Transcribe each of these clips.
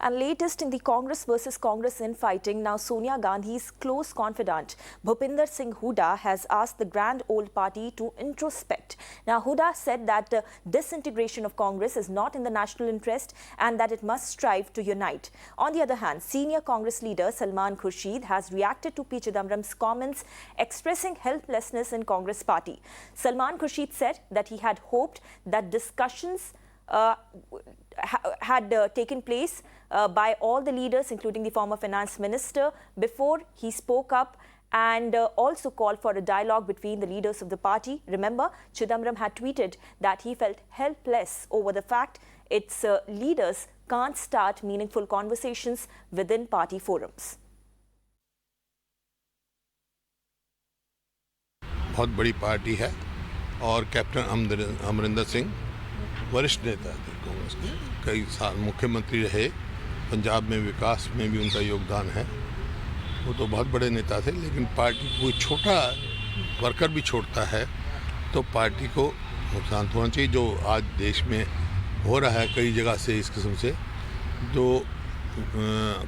And latest in the Congress versus Congress infighting, now Sonia Gandhi's close confidant Bhupinder Singh Hooda has asked the grand old party to introspect. Now Hooda said that disintegration of Congress is not in the national interest and that it must strive to unite. On the other hand, senior Congress leader Salman Khurshid has reacted to P. Chidambaram's comments expressing helplessness in Congress party. Salman Khurshid said that he had hoped that discussions had taken place by all the leaders, including the former finance minister, before he spoke up and also called for a dialogue between the leaders of the party. Remember, Chidambaram had tweeted that he felt helpless over the fact its leaders can't start meaningful conversations within party forums. बहुत बड़ी party है और captain Amarinder Singh वरिष्ठ नेता थे कांग्रेस के, कई साल मुख्यमंत्री रहे, पंजाब में विकास में भी उनका योगदान है। वो तो बहुत बड़े नेता थे, लेकिन पार्टी कोई छोटा वर्कर भी छोड़ता है तो पार्टी को नुकसान होना चाहिए। जो आज देश में हो रहा है कई जगह से इस किस्म से, जो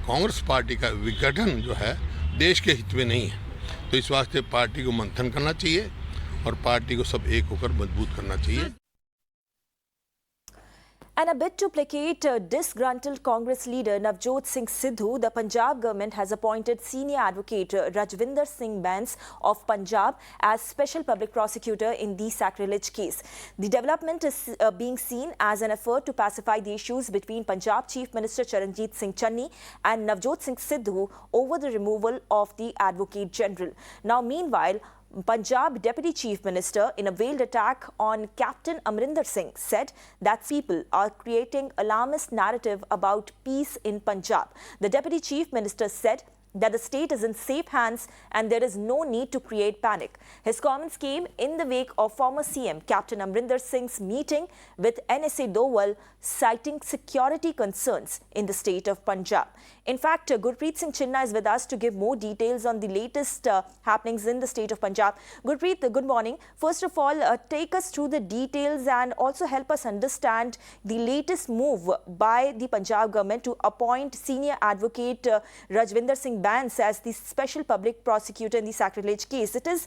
कांग्रेस पार्टी का विघटन जो है देश के हित में नहीं है, तो इस वास्ते पार्टी को मंथन करना चाहिए और पार्टी को सब एक होकर मजबूत करना चाहिए। And a bit to placate disgruntled Congress leader Navjot Singh Sidhu, the Punjab government has appointed senior advocate Rajvinder Singh Bains of Punjab as special public prosecutor in the sacrilege case. The development is being seen as an effort to pacify the issues between Punjab Chief Minister Charanjit Singh Channi and Navjot Singh Sidhu over the removal of the Advocate General. Now, meanwhile, Punjab Deputy Chief Minister, in a veiled attack on Captain Amrinder Singh, said that people are creating alarmist narrative about peace in Punjab. The Deputy Chief Minister said that the state is in safe hands and there is no need to create panic. His comments came in the wake of former CM Captain Amrinder Singh's meeting with NSA Dowal, citing security concerns in the state of Punjab. In fact, Gurpreet Singh Chinna is with us to give more details on the latest happenings in the state of Punjab. Gurpreet, good morning. First of all, take us through the details and also help us understand the latest move by the Punjab government to appoint senior advocate Rajvinder Singh Bains as the special public prosecutor in the sacrilege case. It is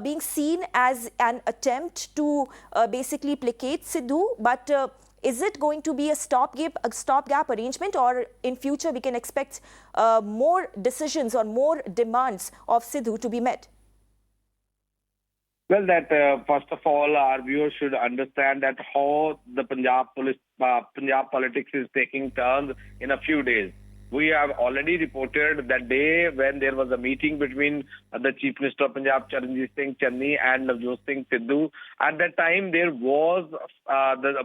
being seen as an attempt to basically placate Sidhu, but is it going to be a stopgap arrangement, or in future we can expect more decisions or more demands of Sidhu to be met? Well, that first of all, our viewers should understand that how the Punjab politics is taking turns in a few days. We have already reported that day when there was a meeting between the Chief Minister of Punjab, Charanjit Singh Channi, and Navjot Singh Sidhu. At that time, there was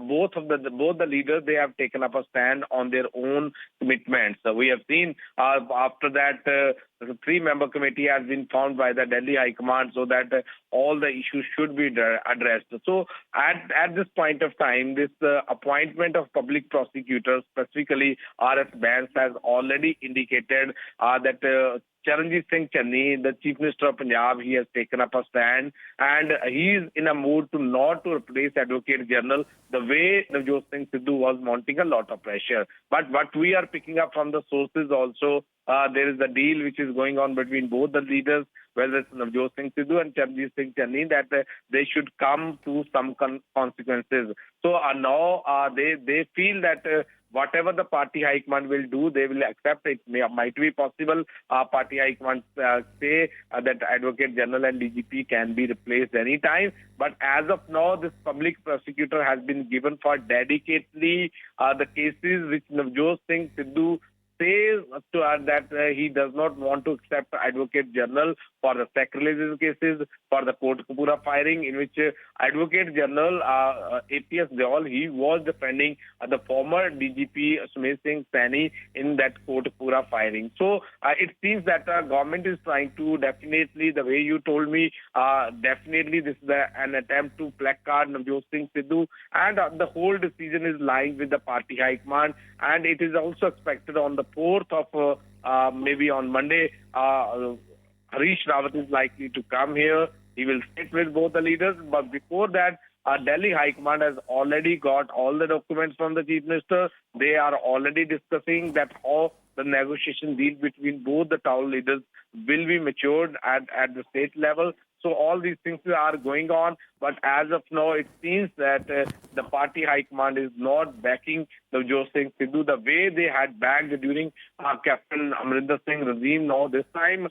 both the leaders, they have taken up a stand on their own commitments. So we have seen after that the three-member committee has been formed by the Delhi High Command so that all the issues should be addressed. So at this point of time, this appointment of public prosecutors, specifically R.S. Bains, has already indicated that Charanjit Singh Channi, the Chief Minister of Punjab, he has taken up a stand and he is in a mood not to replace Advocate General the way Navjot Singh Sidhu was mounting a lot of pressure. But what we are picking up from the sources also, there is a deal which is going on between both the leaders, whether it's Navjot Singh Sidhu and Charanjit Singh Channi, that they should come to some consequences. So now they feel that whatever the party high command will do, they will accept it. Might be possible party high command say that Advocate General and DGP can be replaced anytime. But as of now, this public prosecutor has been given for dedicatedly the cases which Navjot Singh Sidhu says that he does not want to accept Advocate General for the sacrilege cases, for the Kotakapura firing, in which Advocate General APS Dewal, he was defending the former DGP Sumit Singh Saini in that Kotakapura firing. So it seems that the government is trying to definitely, the way you told me, definitely this is an attempt to placard Navjot Singh Sidhu, and the whole decision is lying with the party high command, and it is also expected on the 4th of maybe on Monday, Harish Rawat is likely to come here. He will sit with both the leaders, but before that, Delhi High Command has already got all the documents from the Chief Minister. They are already discussing that how the negotiation deal between both the town leaders will be matured at the state level. So all these things are going on, but as of now, it seems that the party high command is not backing Navjot Singh Sidhu the way they had backed during Captain Amrinder Singh regime. Now this time,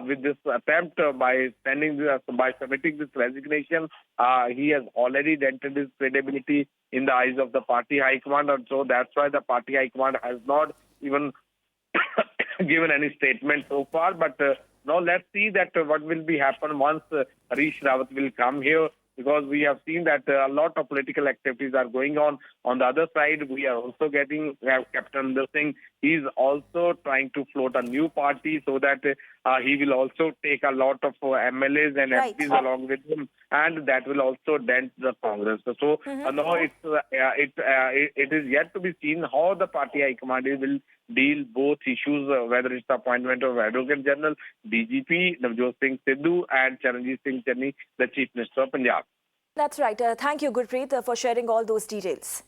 with this attempt by submitting this resignation, he has already dented his credibility in the eyes of the party high command, and so that's why the party high command has not even given any statement so far. But now let's see that what will be happen once Harish Rawat will come here, because we have seen that a lot of political activities are going on. On the other side, we are also getting Captain Amrinder Singh. He's also trying to float a new party so that he will also take a lot of MLAs and Right. MPs along with him, and that will also dent the Congress. So now it is yet to be seen how the party high command will deal both issues, whether it's the appointment of Advocate General, DGP Navjot Singh Sidhu, and Charanjit Singh Channi, the Chief Minister of Punjab. That's right. Thank you, Gurpreet, for sharing all those details.